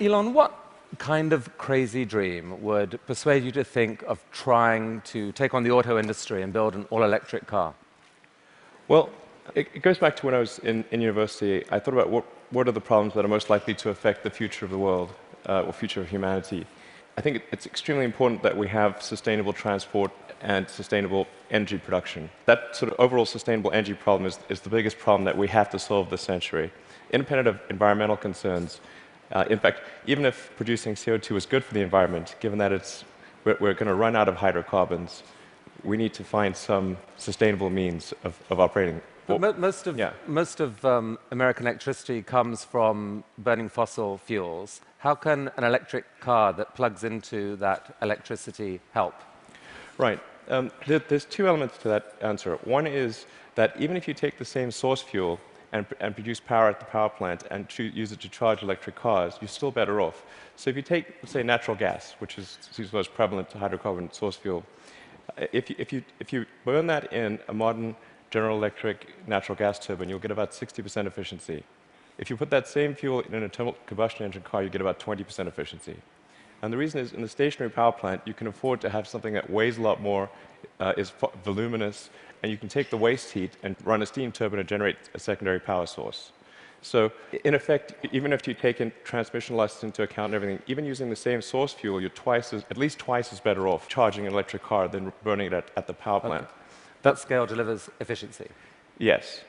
Elon, what kind of crazy dream would persuade you to think of trying to take on the auto industry and build an all-electric car? Well, it goes back to when I was in university. I thought about what are the problems that are most likely to affect the future of the world, or future of humanity. I think it's extremely important that we have sustainable transport and sustainable energy production. That sort of overall sustainable energy problem is the biggest problem that we have to solve this century. Independent of environmental concerns, in fact, even if producing CO2 is good for the environment, given that we're going to run out of hydrocarbons, we need to find some sustainable means of operating. But most of American electricity comes from burning fossil fuels. How can an electric car that plugs into that electricity help? Right. There's two elements to that answer. One is that even if you take the same source fuel and produce power at the power plant and use it to charge electric cars, you're still better off. So if you take, say, natural gas, which is the most prevalent hydrocarbon source fuel, if you burn that in a modern General Electric natural gas turbine, you'll get about 60% efficiency. If you put that same fuel in an internal combustion engine car, you get about 20% efficiency. And the reason is, in the stationary power plant, you can afford to have something that weighs a lot more, is voluminous, and you can take the waste heat and run a steam turbine and generate a secondary power source. So, in effect, even if you take in transmission losses into account and everything, even using the same source fuel, you're at least twice as better off charging an electric car than burning it at the power plant. Okay. That scale delivers efficiency. Yes,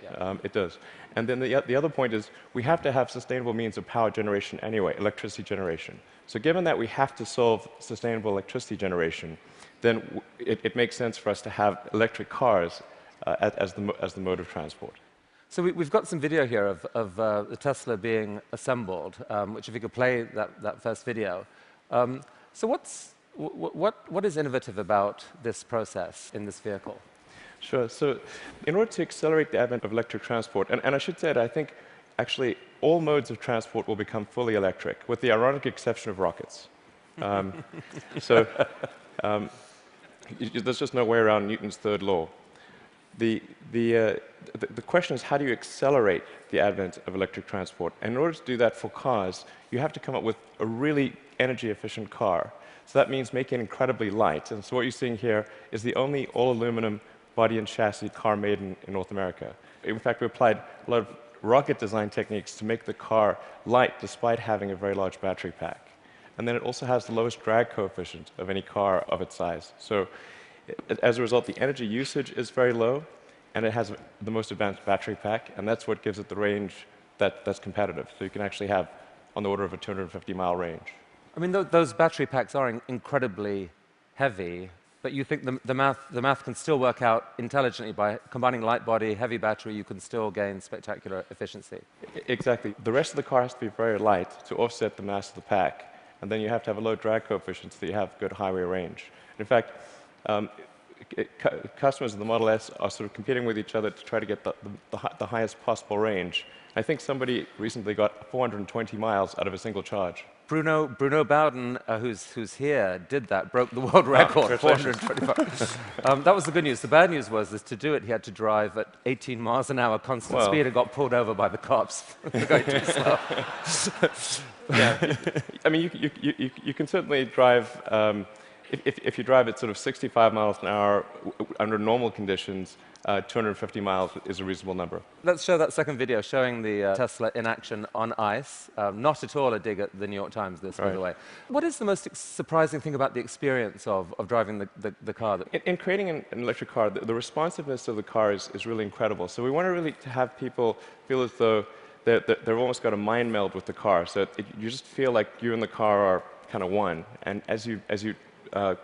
it does. And then the other point is we have to have sustainable means of power generation anyway, electricity generation. So given that we have to solve sustainable electricity generation, then it makes sense for us to have electric cars as the mode of transport. So we've got some video here of the Tesla being assembled, which if you could play that first video. So what is innovative about this process in this vehicle? Sure. So in order to accelerate the advent of electric transport, and I should say that I think actually all modes of transport will become fully electric, with the ironic exception of rockets. There's just no way around Newton's third law. The question is, how do you accelerate the advent of electric transport? And in order to do that for cars, you have to come up with a really energy-efficient car. So that means making it incredibly light. And so what you're seeing here is the only all-aluminum body and chassis car made in North America. In fact, we applied a lot of rocket design techniques to make the car light despite having a very large battery pack. And then it also has the lowest drag coefficient of any car of its size. So as a result, the energy usage is very low, and it has the most advanced battery pack, and that's what gives it the range that's competitive. So you can actually have on the order of a 250-mile range. I mean, those battery packs are incredibly heavy, but you think the math can still work out intelligently by combining light body, heavy battery, you can still gain spectacular efficiency. Exactly. The rest of the car has to be very light to offset the mass of the pack, and then you have to have a low drag coefficient so that you have good highway range. In fact, customers of the Model S are sort of competing with each other to try to get the highest possible range. I think somebody recently got 420 miles out of a single charge. Bruno Bowden, who's here, did that, broke the world record, 425. That was the good news. The bad news was that to do it, he had to drive at 18 miles an hour constant speed and got pulled over by the cops for going too slow. Yeah, I mean, you can certainly drive, if you drive at sort of 65 miles an hour under normal conditions, 250 miles is a reasonable number. Let's show that second video showing the Tesla in action on ice. Not at all a dig at the New York Times, this, by the way. What is the most surprising thing about the experience of driving the car? In creating an electric car, the responsiveness of the car is really incredible. So we want to really have people feel as though they've almost got a mind meld with the car. So you just feel like you and the car are kind of one. And as you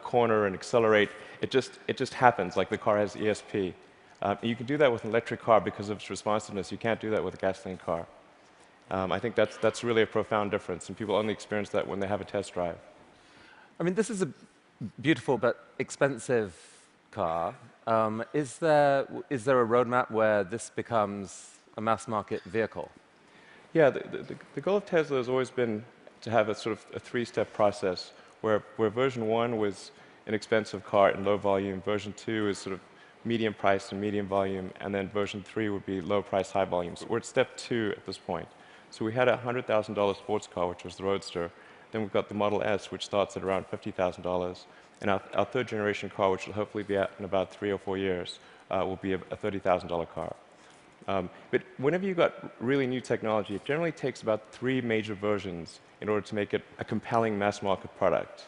corner and accelerate, it just happens, like the car has ESP. You can do that with an electric car because of its responsiveness. You can't do that with a gasoline car. I think that's really a profound difference, and people only experience that when they have a test drive. I mean, this is a beautiful but expensive car. Is there a roadmap where this becomes a mass-market vehicle? Yeah, the goal of Tesla has always been to have a sort of a three-step process where version 1 was an expensive car in low volume, version 2 is sort of medium price and medium volume, and then version 3 would be low price, high volume. So we're at step 2 at this point. So we had a $100,000 sports car, which was the Roadster. Then we've got the Model S, which starts at around $50,000. And our third generation car, which will hopefully be out in about 3 or 4 years, will be a $30,000 car. But whenever you've got really new technology, it generally takes about 3 major versions in order to make it a compelling mass market product.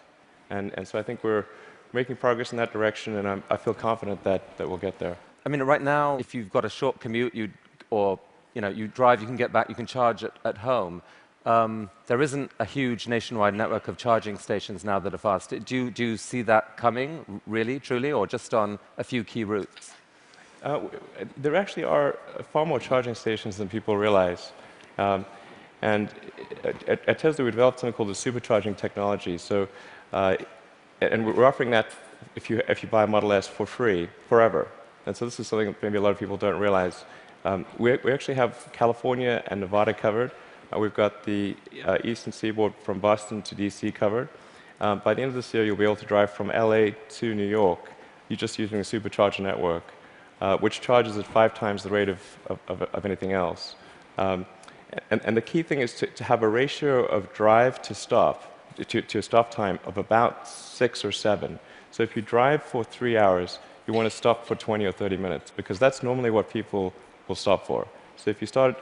And so I think we're making progress in that direction, and I feel confident that we'll get there. I mean, right now, if you've got a short commute, you drive, you can get back, you can charge at home. There isn't a huge nationwide network of charging stations now that are fast. Do you see that coming, really, truly, or just on a few key routes? There actually are far more charging stations than people realize. And at Tesla, we developed something called the supercharging technology. So, and we're offering that if you buy a Model S for free, forever. And so this is something that maybe a lot of people don't realize. We actually have California and Nevada covered. We've got the eastern seaboard from Boston to DC covered. By the end of this year, you'll be able to drive from LA to New York. You're just using a supercharger network, which charges at 5 times the rate of anything else. And the key thing is to have a ratio of drive to stop, to a stop time of about 6 or 7. So if you drive for 3 hours, you want to stop for 20 or 30 minutes, because that's normally what people will stop for. So if you start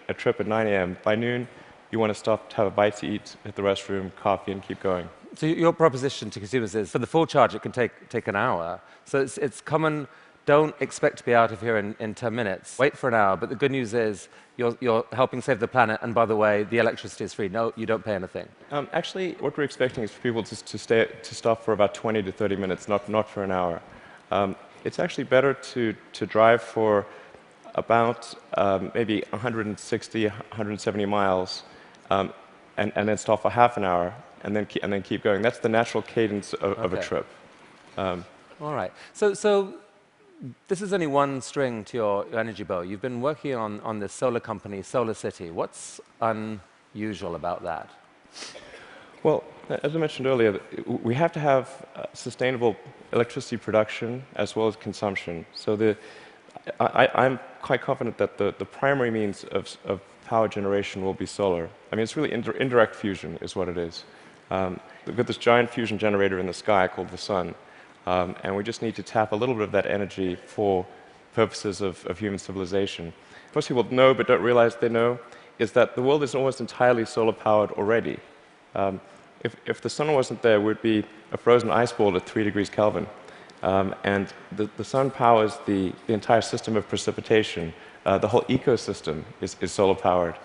a trip at 9 a.m., by noon, you want to stop to have a bite to eat, hit the restroom, coffee, and keep going. So your proposition to consumers is, for the full charge, it can take an hour. So it's common. Don't expect to be out of here in 10 minutes. Wait for an hour. But the good news is you're helping save the planet. And by the way, the electricity is free. No, you don't pay anything. Actually, what we're expecting is for people to stop for about 20 to 30 minutes, not for an hour. It's actually better to drive for about maybe 160, 170 miles, and then stop for half an hour, and then keep going. That's the natural cadence of a trip. All right. So this is only one string to your energy bow. You've been working on this solar company, Solar City. What's unusual about that? Well, as I mentioned earlier, we have to have sustainable electricity production as well as consumption. So I'm quite confident that the primary means of power generation will be solar. I mean, it's really indirect fusion is what it is. We've got this giant fusion generator in the sky called the sun, and we just need to tap a little bit of that energy for purposes of human civilization. Most people know but don't realize they know is that the world is almost entirely solar-powered already. If the sun wasn't there, we'd be a frozen ice ball at 3 degrees Kelvin. And the sun powers the entire system of precipitation. The whole ecosystem is solar-powered.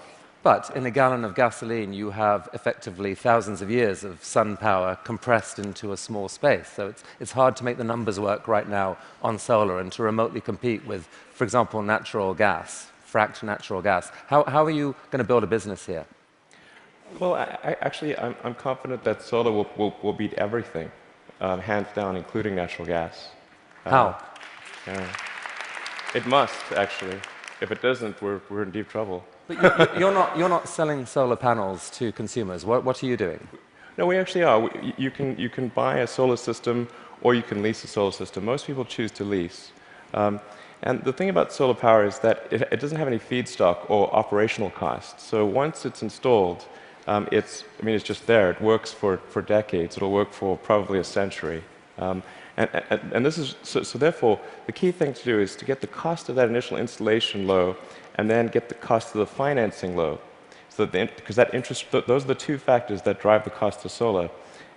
But in a gallon of gasoline, you have effectively thousands of years of sun power compressed into a small space. So it's hard to make the numbers work right now on solar and to remotely compete with, for example, natural gas, fracked natural gas. How are you going to build a business here? Well, actually, I'm confident that solar will beat everything, hands down, including natural gas. How? It must, actually. If it doesn't, we're in deep trouble. But you're not selling solar panels to consumers. What are you doing? No, we actually are. You can buy a solar system, or you can lease a solar system. Most people choose to lease. And the thing about solar power is that it doesn't have any feedstock or operational costs. So once it's installed, it's just there. It works for decades. It'll work for probably a century. And this is so therefore the key thing to do is to get the cost of that initial installation low, and then get the cost of the financing low. So because that interest, those are the two factors that drive the cost of solar,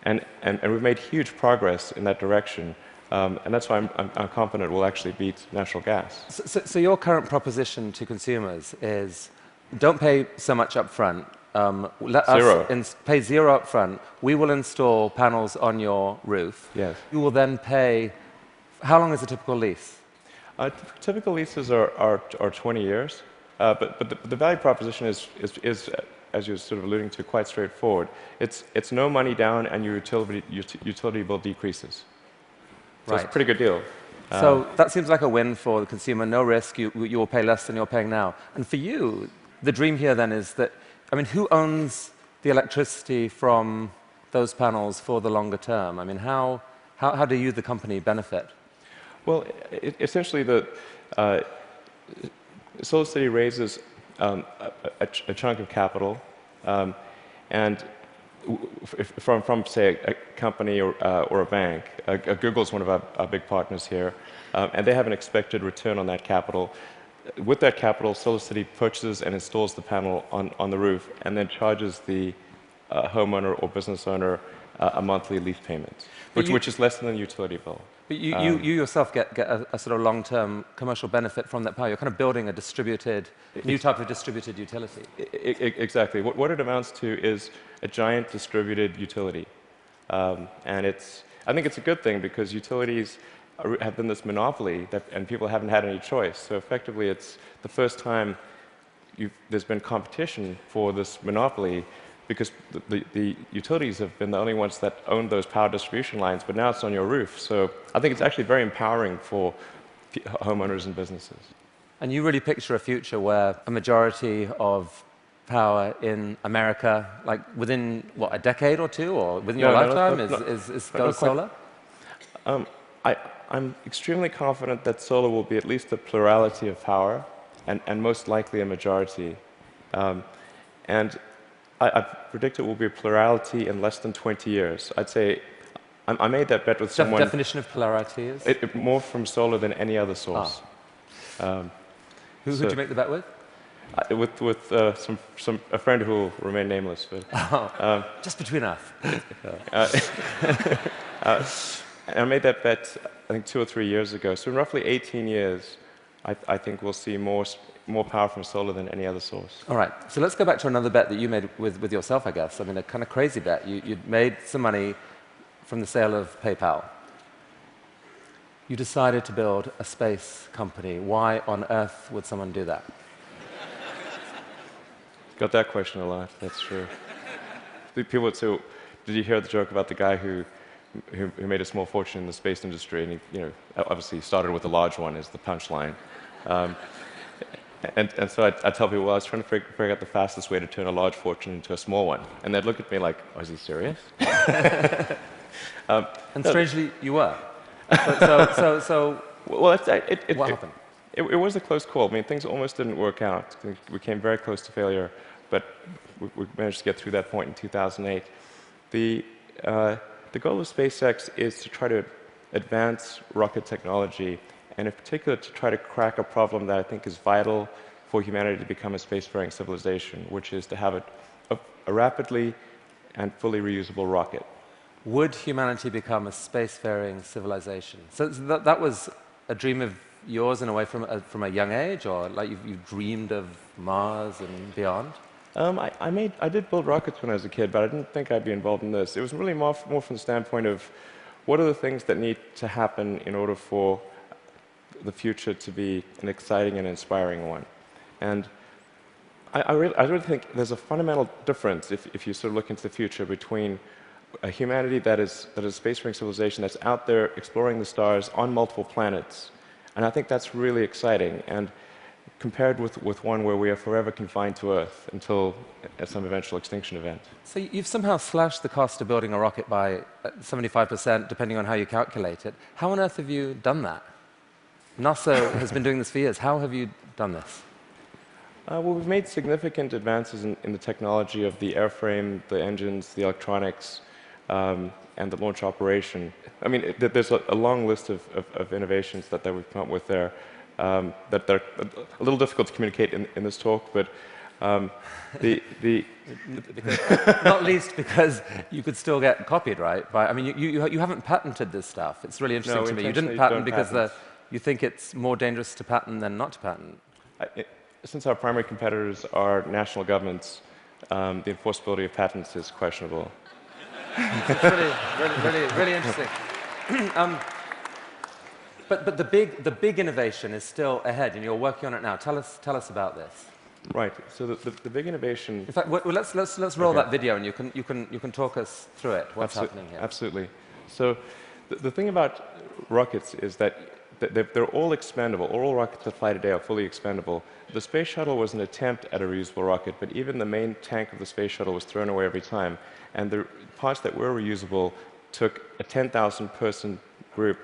and we've made huge progress in that direction. And that's why I'm confident we'll actually beat natural gas. So your current proposition to consumers is, don't pay so much up front. Let us pay zero up front. We will install panels on your roof. Yes. You will then pay. How long is a typical lease? Typical leases are 20 years, but the value proposition is, as you're sort of alluding to, quite straightforward. It's no money down, and your utility bill decreases. So it's a pretty good deal. So that seems like a win for the consumer. No risk. You will pay less than you're paying now. And for you, the dream here then is that, who owns the electricity from those panels for the longer term? How do you, the company, benefit? Well, essentially, Solar City raises a chunk of capital, and from say, a company or a bank. Google is one of our big partners here, and they have an expected return on that capital. With that capital, SolarCity purchases and installs the panel on the roof, and then charges the homeowner or business owner a monthly lease payment, which is less than the utility bill. But you yourself get a sort of long-term commercial benefit from that power. You're kind of building a distributed, new type of distributed utility. Exactly. What it amounts to is a giant distributed utility. And I think it's a good thing because utilities have been this monopoly and people haven't had any choice. So effectively, it's the first time there's been competition for this monopoly because the utilities have been the only ones that own those power distribution lines, but now it's on your roof. So I think it's actually very empowering for homeowners and businesses. And you really picture a future where a majority of power in America, like within, what, a decade or two, or within your lifetime, goes solar? I'm extremely confident that solar will be at least a plurality of power, and most likely a majority. And I predict it will be a plurality in less than 20 years. I'd say I made that bet with someone. The definition of plurality is? More from solar than any other source. Who did you make the bet with? With a friend who will remain nameless. But, just between us. And I made that bet, I think, 2 or 3 years ago. So in roughly 18 years, I think we'll see more power from solar than any other source. All right. So let's go back to another bet that you made with yourself, I guess. I mean, a kind of crazy bet. You'd made some money from the sale of PayPal. You decided to build a space company. Why on earth would someone do that? Got that question a lot, that's true. People would say, did you hear the joke about the guy who made a small fortune in the space industry, and he, obviously started with a large one as the punchline. And so I tell people, well, I was trying to figure out the fastest way to turn a large fortune into a small one. And they'd look at me like, oh, is he serious? And strangely, you were. Well, what happened? It was a close call. I mean, things almost didn't work out. We came very close to failure, but we managed to get through that point in 2008. The goal of SpaceX is to try to advance rocket technology, and in particular to try to crack a problem that I think is vital for humanity to become a spacefaring civilization, which is to have a rapidly and fully reusable rocket. Would humanity become a spacefaring civilization? So that was a dream of yours in a way from a young age, or like you dreamed of Mars and beyond? I did build rockets when I was a kid, but I didn't think I'd be involved in this. It was really more from the standpoint of what are the things that need to happen in order for the future to be an exciting and inspiring one. And I really think there's a fundamental difference if you sort of look into the future between a humanity that is a spacefaring civilization that's out there exploring the stars on multiple planets. And I think that's really exciting. And compared with one where we are forever confined to Earth until at some eventual extinction event. So you've somehow slashed the cost of building a rocket by 75%, depending on how you calculate it. How on earth have you done that? NASA has been doing this for years. How have you done this? Well, we've made significant advances in the technology of the airframe, the engines, the electronics, and the launch operation. I mean, there's a long list of innovations that we've come up with there. That they're a little difficult to communicate in this talk, but not least because you could still get copied, right? I mean, you haven't patented this stuff. It's really interesting to me. You didn't patent because you think it's more dangerous to patent than not to patent. Since our primary competitors are national governments, the enforceability of patents is questionable. It's really interesting. But the big innovation is still ahead, and you're working on it now. Tell us about this. Right. So the big innovation. In fact, well, let's roll that video, and you can talk us through it. What's happening here? Absolutely. So the thing about rockets is that they're all expendable. All rockets that fly today are fully expendable. The space shuttle was an attempt at a reusable rocket, but even the main tank of the space shuttle was thrown away every time. And the parts that were reusable took a 10,000-person group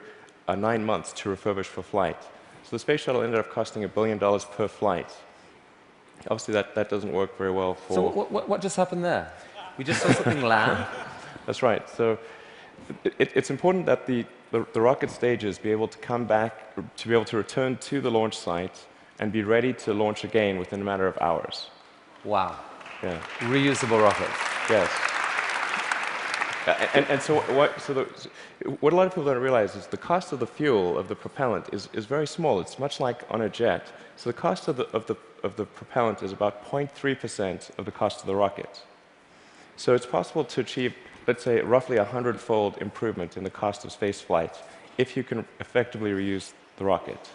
9 months to refurbish for flight. So the space shuttle ended up costing $1 billion per flight. obviously that doesn't work very well for... So what just happened there? We just saw something land? That's right. So it's important that the rocket stages be able to come back, to be able to return to the launch site and be ready to launch again within a matter of hours. Wow. Yeah. Reusable rockets. Yes. And so what a lot of people don't realize is the cost of the fuel, of the propellant, is very small. It's much like on a jet. So the cost of the propellant is about 0.3% of the cost of the rocket. So it's possible to achieve, let's say, roughly a 100-fold improvement in the cost of space flight if you can effectively reuse the rocket.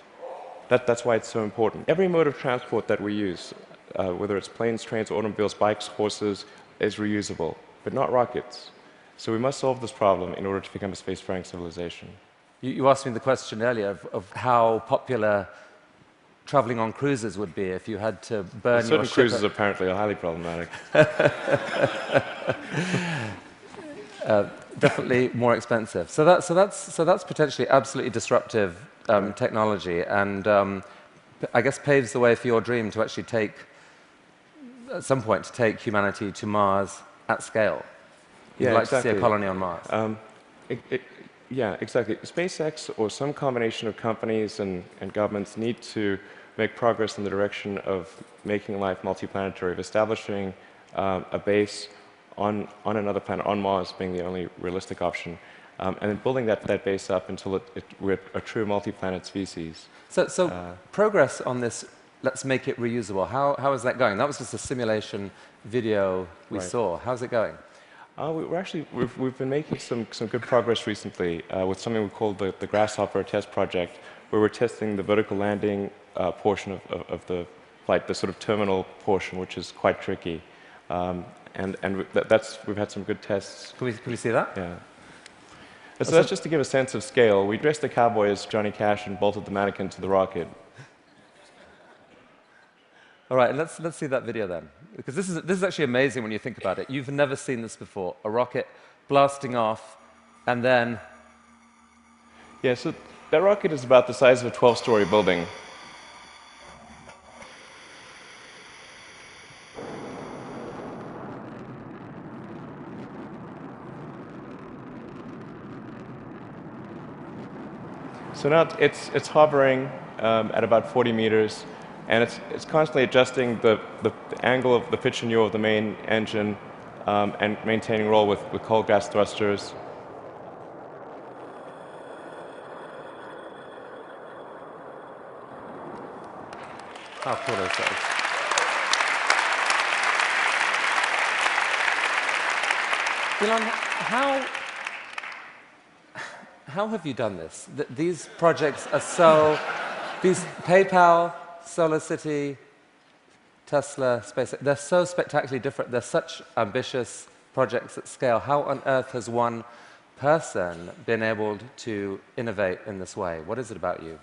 That's why it's so important. Every mode of transport that we use, whether it's planes, trains, automobiles, bikes, horses, is reusable, but not rockets. So we must solve this problem in order to become a spacefaring civilization. You asked me the question earlier of how popular traveling on cruises would be if you had to burn your certain ship. Cruises apparently are highly problematic. Definitely more expensive. So that's potentially absolutely disruptive technology, and I guess paves the way for your dream to actually take, at some point, to take humanity to Mars at scale. You'd like to see a colony on Mars. Yeah, exactly. SpaceX or some combination of companies and governments need to make progress in the direction of making life multiplanetary, of establishing a base on another planet, on Mars being the only realistic option, and then building that base up until we're a true multi-planet species. So progress on this, let's make it reusable, how is that going? That was just a simulation video we saw. How's it going? We've been making some good progress recently with something we call the Grasshopper test project, where we're testing the vertical landing portion of the flight, the sort of terminal portion, which is quite tricky. We've had some good tests. Can we see that? Yeah. So that's just to give a sense of scale. We dressed the cowboy as Johnny Cash and bolted the mannequin to the rocket. All right, let's see that video then, because this is actually amazing when you think about it. You've never seen this before, a rocket blasting off, and then... Yeah, so that rocket is about the size of a 12-story building. So now it's hovering at about 40 meters. And it's constantly adjusting the angle of the pitch and yaw of the main engine and maintaining roll with cold gas thrusters. How cool is that? Elon, how have you done this? These projects are so... These PayPal... SolarCity, Tesla, SpaceX, they're so spectacularly different. They're such ambitious projects at scale. How on earth has one person been able to innovate in this way? What is it about you?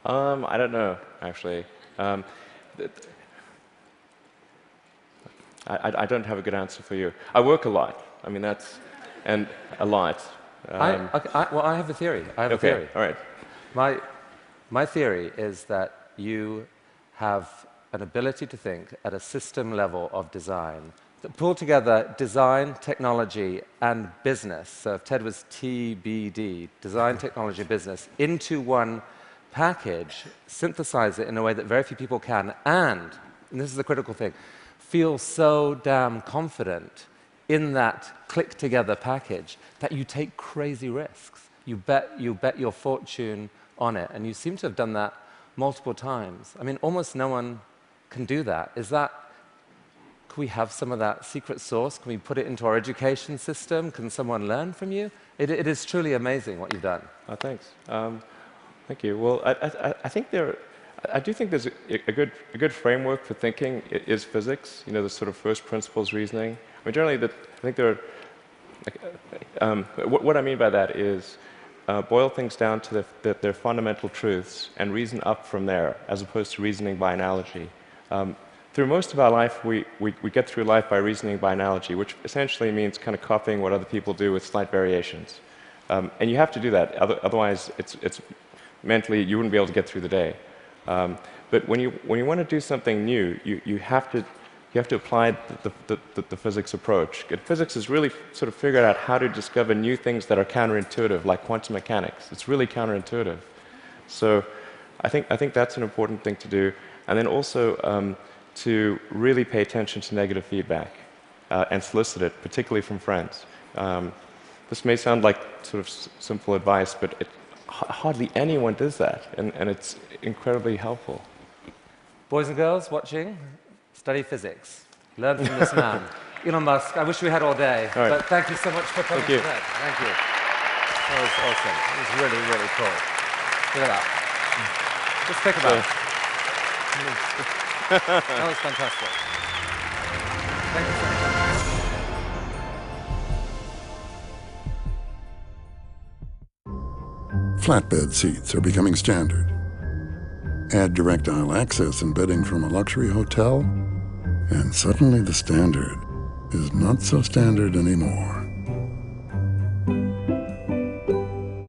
I don't know, actually. I don't have a good answer for you. I work a lot. I mean, and a lot. Well, I have a theory. I have a theory. All right. My theory is that you have an ability to think at a system level of design that pull together design, technology, and business. So if TED was TBD, design, technology, business, into one package, synthesize it in a way that very few people can, and this is the critical thing, feel so damn confident in that click-together package that you take crazy risks. You bet your fortune on it, and you seem to have done that multiple times. I mean, almost no one can do that. Can we have some of that secret sauce? Can we put it into our education system? Can someone learn from you? It is truly amazing what you've done. Oh, thanks. Thank you. Well, I do think there's a good framework for thinking is physics. You know, the sort of first principles reasoning. I mean, generally, I think there are. What I mean by that is. Boil things down to their fundamental truths and reason up from there, as opposed to reasoning by analogy. Through most of our life, we get through life by reasoning by analogy, which essentially means kind of copying what other people do with slight variations. And you have to do that, otherwise, it's mentally, you wouldn't be able to get through the day. But when you want to do something new, you have to apply the physics approach. And physics has really sort of figured out how to discover new things that are counterintuitive, like quantum mechanics. It's really counterintuitive. So I think that's an important thing to do. And then also to really pay attention to negative feedback and solicit it, particularly from friends. This may sound like sort of simple advice, but hardly anyone does that, and it's incredibly helpful. Boys and girls watching, study physics. Learn from this man. Elon Musk, I wish we had all day, but thank you so much for coming today. Thank you. That was awesome. It was really, really cool. Look at that. Just think about it. That was fantastic. Thank you so much. Flatbed seats are becoming standard. Add direct aisle access and bedding from a luxury hotel, and suddenly the standard is not so standard anymore.